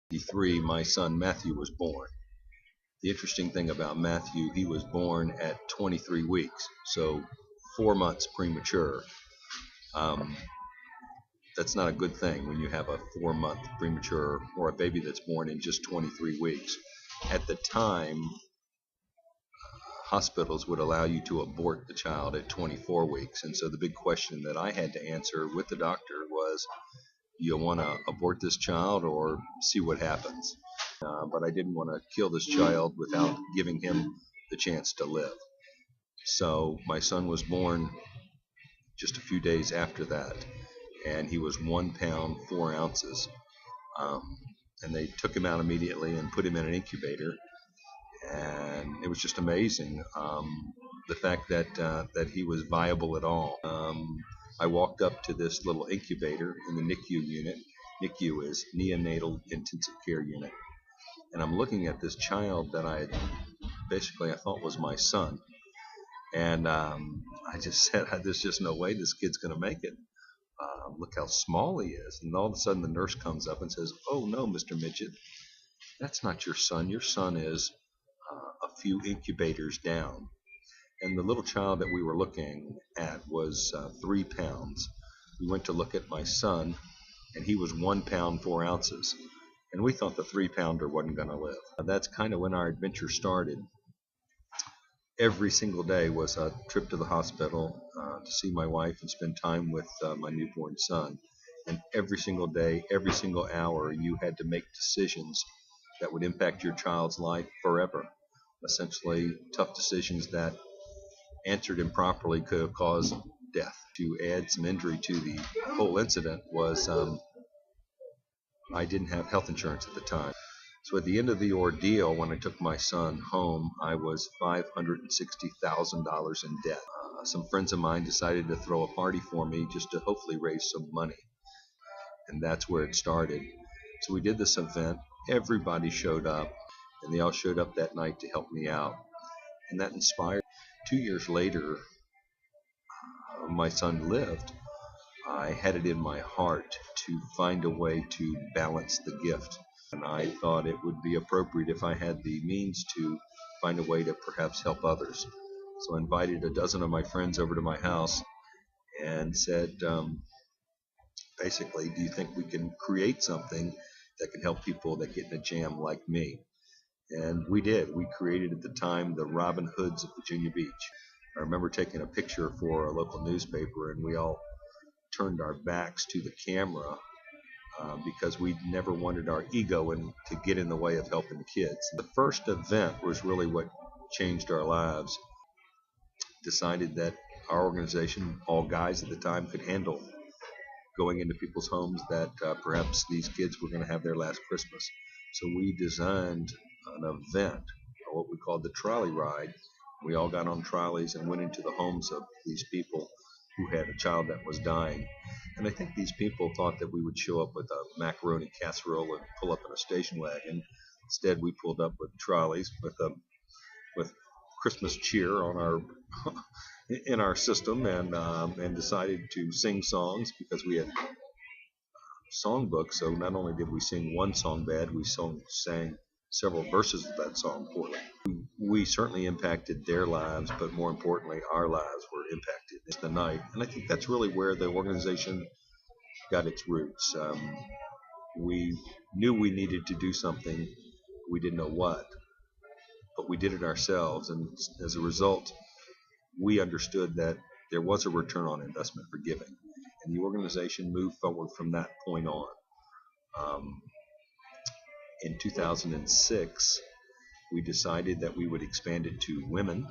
1993, my son Matthew was born. The interesting thing about Matthew, he was born at 23 weeks, so 4 months premature. Um, that's not a good thing when you have a 4-month premature or a baby that's born in just 23 weeks. At the time, hospitals would allow you to abort the child at 24 weeks. And so the big question that I had to answer with the doctor was, you want to abort this child or see what happens? But I didn't want to kill this child without giving him the chance to live. So my son was born just a few days after that, and he was 1 pound 4 ounces. Um, and they took him out immediately and put him in an incubator, and it was just amazing, the fact that he was viable at all. I walked up to this little incubator in the NICU unit. NICU is Neonatal Intensive Care Unit. And I'm looking at this child that I thought was my son. And I just said, there's just no way this kid's going to make it. Look how small he is. And all of a sudden the nurse comes up and says, "Oh no, Mr. Midgett, that's not your son. Your son is a few incubators down." And the little child that we were looking at was 3 pounds. We went to look at my son, and he was 1 pound 4 ounces. And we thought the 3-pounder wasn't going to live. That's kind of when our adventure started. Every single day was a trip to the hospital to see my wife and spend time with my newborn son. And every single day, every single hour, you had to make decisions that would impact your child's life forever. Essentially, tough decisions that, answered improperly, could have caused death. To add some injury to the whole incident was I didn't have health insurance at the time. So at the end of the ordeal, when I took my son home, I was $560,000 in debt. Some friends of mine decided to throw a party for me just to hopefully raise some money. And that's where it started. So we did this event. Everybody showed up, and they all showed up that night to help me out. And that inspired. 2 years later, my son lived. I had it in my heart to find a way to balance the gift. And I thought it would be appropriate if I had the means to find a way to perhaps help others. So I invited a dozen of my friends over to my house and said, basically, do you think we can create something that can help people that get in a jam like me? And we did. We created at the time the Robin Hoods of Virginia Beach. I remember taking a picture for a local newspaper, and we all turned our backs to the camera because we never wanted our ego to get in the way of helping kids. The first event was really what changed our lives. Decided that our organization, all guys at the time, could handle going into people's homes that perhaps these kids were going to have their last Christmas. So we designed an event, what we called the trolley ride. We all got on trolleys and went into the homes of these people who had a child that was dying. And I think these people thought that we would show up with a macaroni casserole and pull up in a station wagon. Instead, we pulled up with trolleys with Christmas cheer on our in our system, and decided to sing songs because we had songbooks. So not only did we sing one song bad, we sang several verses of that song poorly. We certainly impacted their lives, but more importantly, our lives were impacted. It's the night, and I think that's really where the organization got its roots. We knew we needed to do something. We didn't know what, but we did it ourselves, and as a result, we understood that there was a return on investment for giving, and the organization moved forward from that point on. In 2006, we decided that we would expand it to women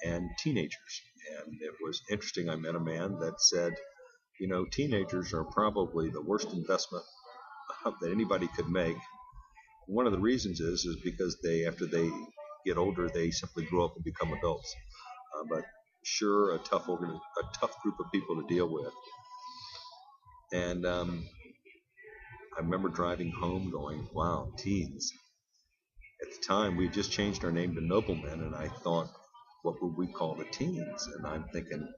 and teenagers. And it was interesting. I met a man that said, teenagers are probably the worst investment that anybody could make. One of the reasons is because after they get older, they simply grow up and become adults. But sure, a tough group of people to deal with. And I remember driving home going, wow, teens. At the time, we had just changed our name to Noblemen, and I thought, what would we call the teens? And I'm thinking,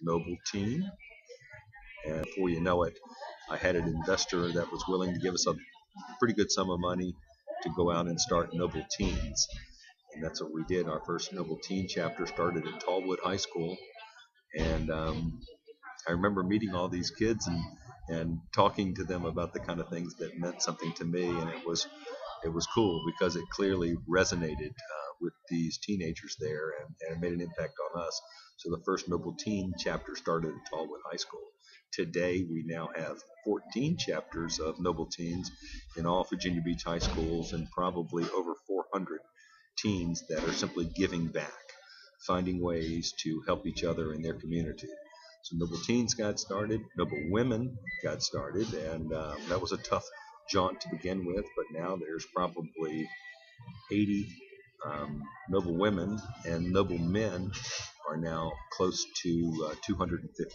Noble Teen? And before you know it, I had an investor that was willing to give us pretty good sum of money to go out and start Noble Teens. And that's what we did. Our first Noble Teen chapter started at Tallwood High School. And I remember meeting all these kids and talking to them about the kind of things that meant something to me. And it was cool because it clearly resonated with these teenagers there and made an impact on us. So the first Noble Teen chapter started at Tallwood High School. Today, we now have 14 chapters of Noble Teens in all Virginia Beach high schools and probably over 400 teens that are simply giving back, finding ways to help each other in their community. So Noble Teens got started, Noble Women got started, and that was a tough jaunt to begin with, but now there's probably 80 Noble Women, and Noble Men are now close to 250.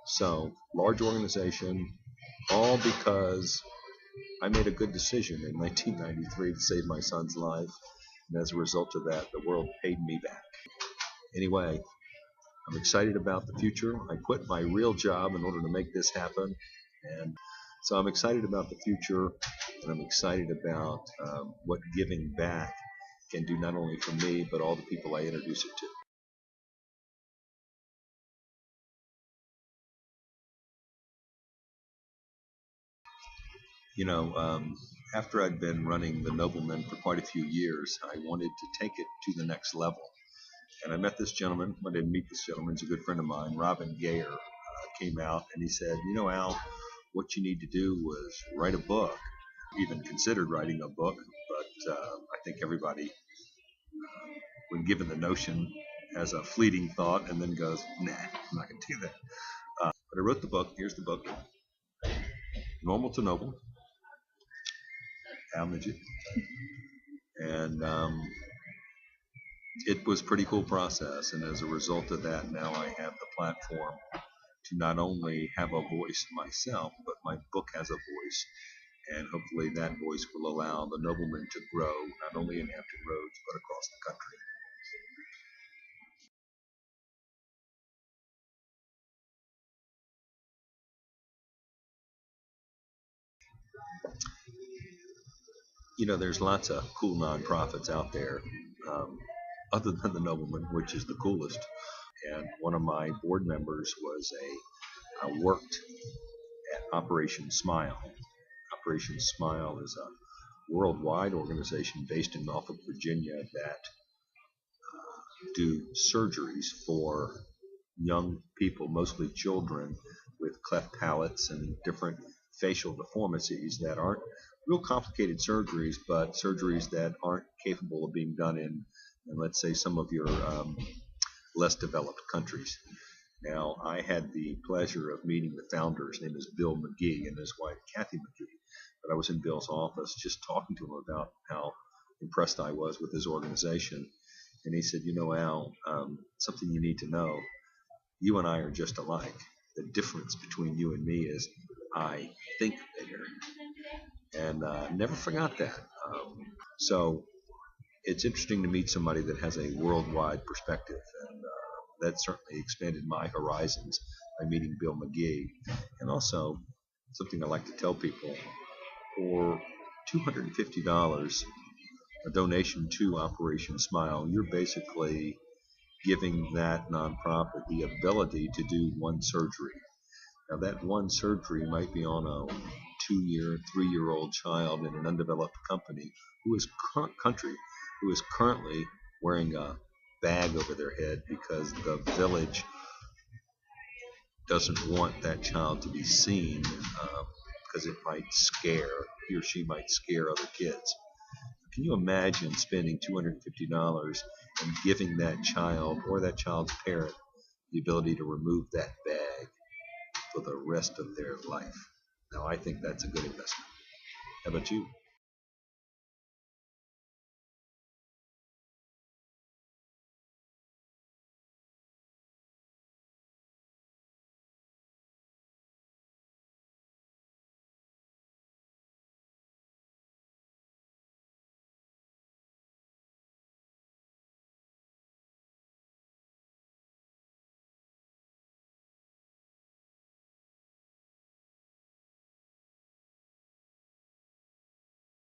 So, large organization, all because I made a good decision in 1993 to save my son's life, and as a result of that, the world paid me back. Anyway, I'm excited about the future. I quit my real job in order to make this happen, and so I'm excited about the future, and I'm excited about what giving back can do not only for me, but all the people I introduce it to. You know, after I'd been running the Noblemen for quite a few years, I wanted to take it to the next level. And I met this gentleman. I didn't meet this gentleman. He's a good friend of mine. Robin Gayer came out and he said, you know, Al, what you need to do was write a book. Even considered writing a book, but I think everybody, when given the notion, has a fleeting thought and then goes, nah, I'm not going to do that. But I wrote the book. Here's the book. Normal to Noble. Al Midgett. And it was a pretty cool process. And as a result of that, now I have the platform to not only have a voice myself, but my book has a voice. And hopefully that voice will allow the Noblemen to grow, not only in Hampton Roads, but across the country. You know, there's lots of cool nonprofits out there, other than the Noblemen, which is the coolest. And one of my board members worked at Operation Smile. Operation Smile is a worldwide organization based in Norfolk, Virginia, that do surgeries for young people, mostly children, with cleft palates and different facial deformities that aren't real complicated surgeries, but surgeries that aren't capable of being done in let's say, some of your less developed countries. Now, I had the pleasure of meeting the founder. His name is Bill McGee and his wife, Kathy McGee. But I was in Bill's office just talking to him about how impressed I was with his organization. And he said, you know, Al, something you need to know. You and I are just alike. The difference between you and me is I think bigger. And never forgot that. So it's interesting to meet somebody that has a worldwide perspective. And that certainly expanded my horizons by meeting Bill McGee. And also, something I like to tell people, for $250, a donation to Operation Smile, you're basically giving that nonprofit the ability to do one surgery. Now, that one surgery might be on a 2-year, 3-year-old child in an undeveloped country who is currently wearing a bag over their head because the village doesn't want that child to be seen because he or she might scare other kids. Can you imagine spending $250 and giving that child or that child's parent the ability to remove that bag for the rest of their life? Now, I think that's a good investment. How about you?